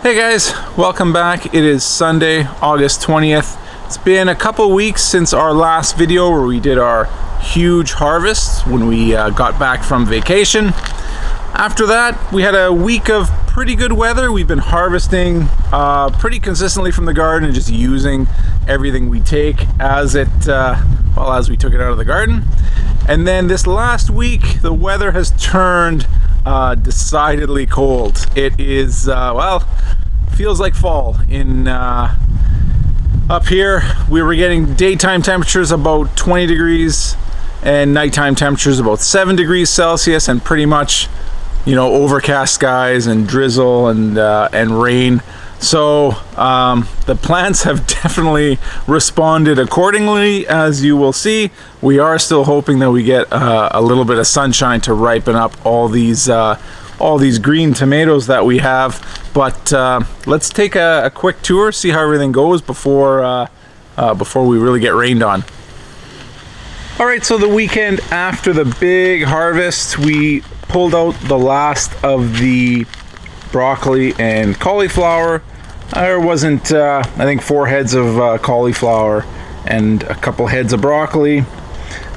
Hey guys, welcome back. It is Sunday, August 20th. It's been a couple weeks since our last video where we did our huge harvest when we got back from vacation. After that, we had a week of pretty good weather. We've been harvesting pretty consistently from the garden and just using everything we take as we took it out of the garden. And then this last week, the weather has turned decidedly cold. It is, feels like fall in up here. We were getting daytime temperatures about 20 degrees and nighttime temperatures about 7 degrees Celsius, and pretty much, you know, overcast skies and drizzle and rain. So the plants have definitely responded accordingly. As you will see, we are still hoping that we get a little bit of sunshine to ripen up all these green tomatoes that we have. But let's take a quick tour, see how everything goes before we really get rained on. All right, so the weekend after the big harvest, we pulled out the last of the broccoli and cauliflower. There wasn't, I think, 4 heads of cauliflower and a couple heads of broccoli.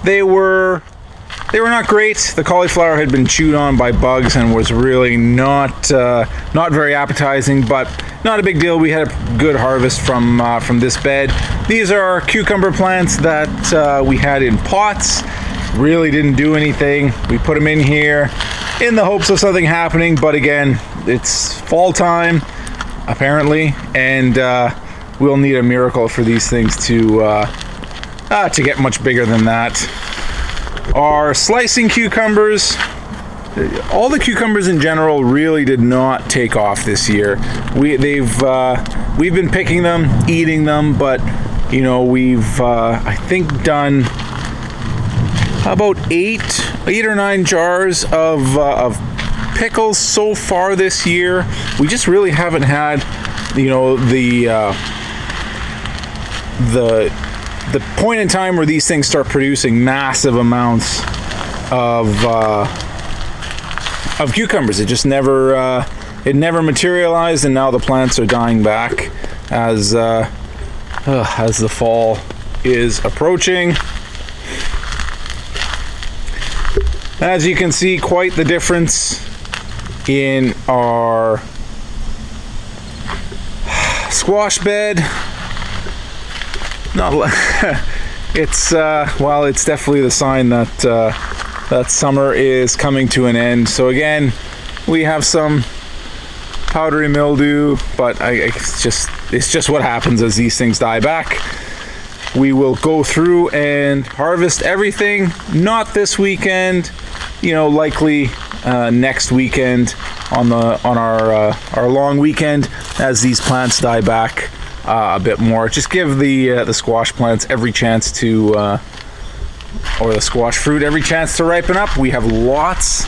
They were not great. The cauliflower had been chewed on by bugs and was really not very appetizing, but not a big deal. We had a good harvest from this bed. These are cucumber plants that we had in pots. Really didn't do anything. We put them in here in the hopes of something happening, but again, it's fall time apparently, and we'll need a miracle for these things to get much bigger than that. Our slicing cucumbers, all the cucumbers in general really did not take off this year. We've been picking them, eating them, but you know, we've I think done about 8 or 9 jars of pickles so far this year. We just really haven't had, you know, the point in time where these things start producing massive amounts of cucumbers. It just never materialized, and now the plants are dying back as the fall is approaching. As you can see, quite the difference in our squash bed. It's definitely the sign that summer is coming to an end. So again, we have some powdery mildew, but it's just what happens as these things die back. We will go through and harvest everything, not this weekend, you know, likely next weekend on our long weekend, as these plants die back a bit more. Just give the squash plants every chance to, or the squash fruit every chance to ripen up. We have lots.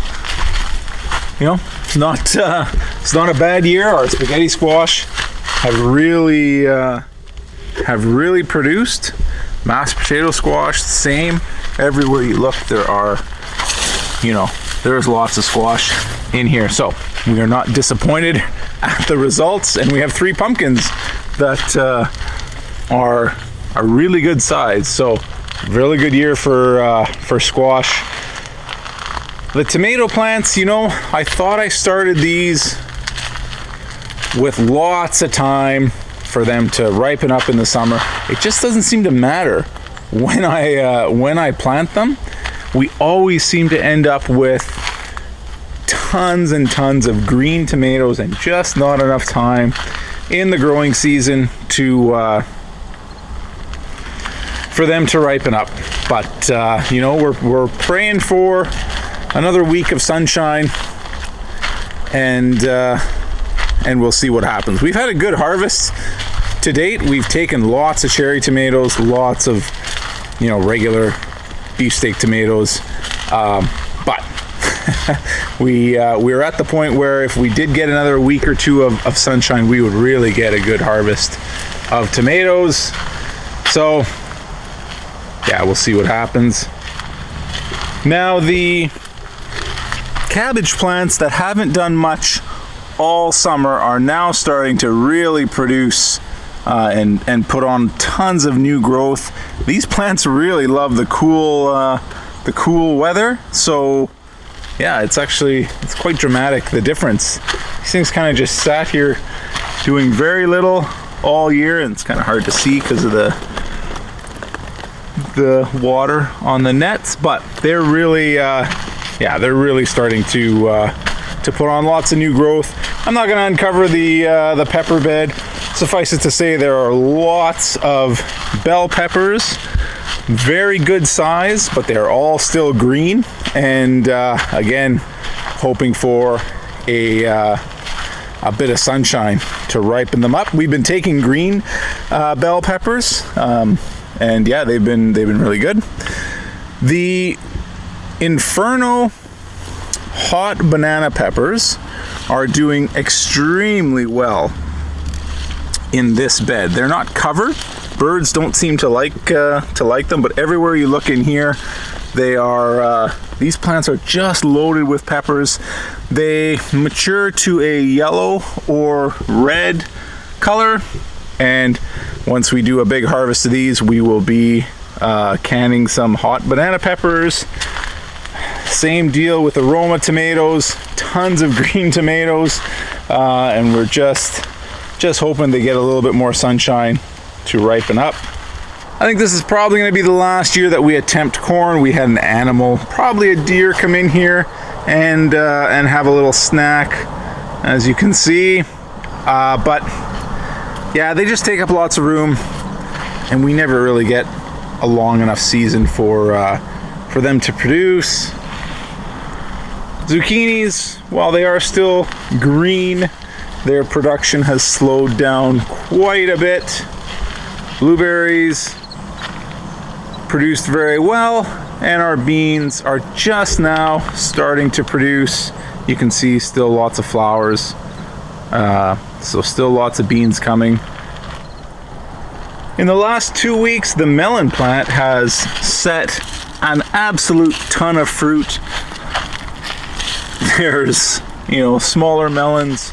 You know, it's not a bad year. Our spaghetti squash have really produced. Mashed potato squash, same. Everywhere you look, there's lots of squash in here. So we are not disappointed at the results, and we have 3 pumpkins that are a really good size. So really good year for squash. The tomato plants, you know, I thought I started these with lots of time for them to ripen up in the summer. It just doesn't seem to matter when I plant them. We always seem to end up with tons and tons of green tomatoes and just not enough time in the growing season for them to ripen up. But you know, we're praying for another week of sunshine, and we'll see what happens. We've had a good harvest to date. We've taken lots of cherry tomatoes, lots of, you know, regular beefsteak tomatoes, but we're at the point where if we did get another week or 2 of sunshine, we would really get a good harvest of tomatoes. So yeah, we'll see what happens. Now, the cabbage plants that haven't done much all summer are now starting to really produce and put on tons of new growth. These plants really love the cool weather, so yeah, it's quite dramatic, the difference. These things kind of just sat here doing very little all year, and it's kind of hard to see because of the water on the nets, but they're really they're really starting to put on lots of new growth. I'm not going to uncover the pepper bed. Suffice it to say, there are lots of bell peppers, very good size, but they're all still green, and again, hoping for a bit of sunshine to ripen them up. We've been taking green bell peppers, and yeah, they've been really good. The Inferno hot banana peppers are doing extremely well in this bed. They're not covered. Birds don't seem to like them, but everywhere you look in here, they are. These plants are just loaded with peppers. They mature to a yellow or red color, and once we do a big harvest of these, we will be canning some hot banana peppers. Same deal with aroma tomatoes, tons of green tomatoes, and we're just hoping they get a little bit more sunshine to ripen up. I think this is probably going to be the last year that we attempt corn. We had an animal, probably a deer, come in here and have a little snack, as you can see. But yeah, they just take up lots of room, and we never really get a long enough season for them to produce. Zucchinis, while they are still green, their production has slowed down quite a bit. Blueberries produced very well, and our beans are just now starting to produce. You can see still lots of flowers, so still lots of beans coming. In the last 2 weeks, the melon plant has set an absolute ton of fruit. There's, smaller melons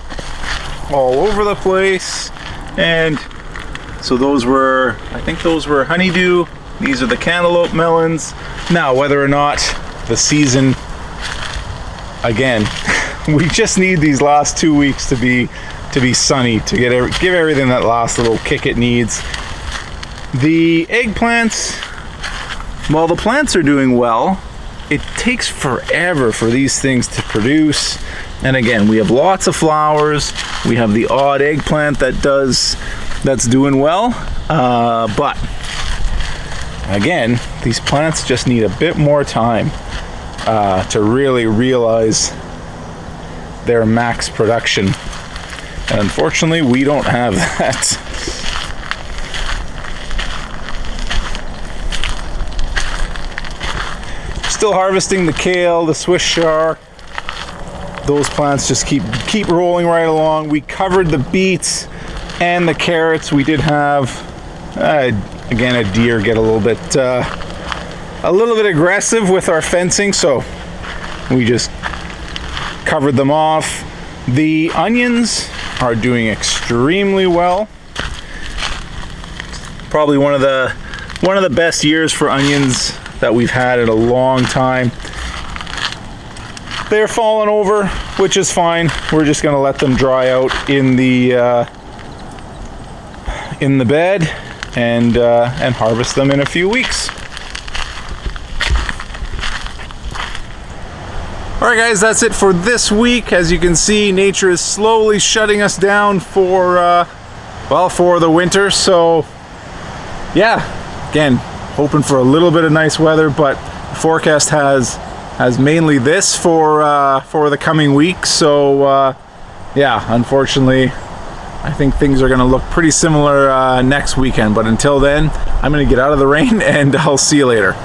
all over the place, and so I think those were honeydew. These are the cantaloupe melons. Now, whether or not the season, again, we just need these last 2 weeks to be sunny to give everything that last little kick it needs. The eggplants, while the plants are doing well, it takes forever for these things to produce. And again, we have lots of flowers. We have the odd eggplant that's doing well. But again, these plants just need a bit more time to really realize their max production. And unfortunately, we don't have that. Still harvesting the kale, the Swiss chard. Those plants just keep rolling right along. We covered the beets and the carrots. We did have again, a deer get a little bit aggressive with our fencing, so we just covered them off. The onions are doing extremely well. Probably one of the best years for onions that we've had in a long time. They're falling over, which is fine. We're just going to let them dry out in the bed and harvest them in a few weeks. Alright guys, that's it for this week. As you can see, nature is slowly shutting us down for the winter. So yeah, again, hoping for a little bit of nice weather, but the forecast has mainly this for the coming weeks. So yeah, unfortunately, I think things are going to look pretty similar next weekend. But until then, I'm going to get out of the rain, and I'll see you later.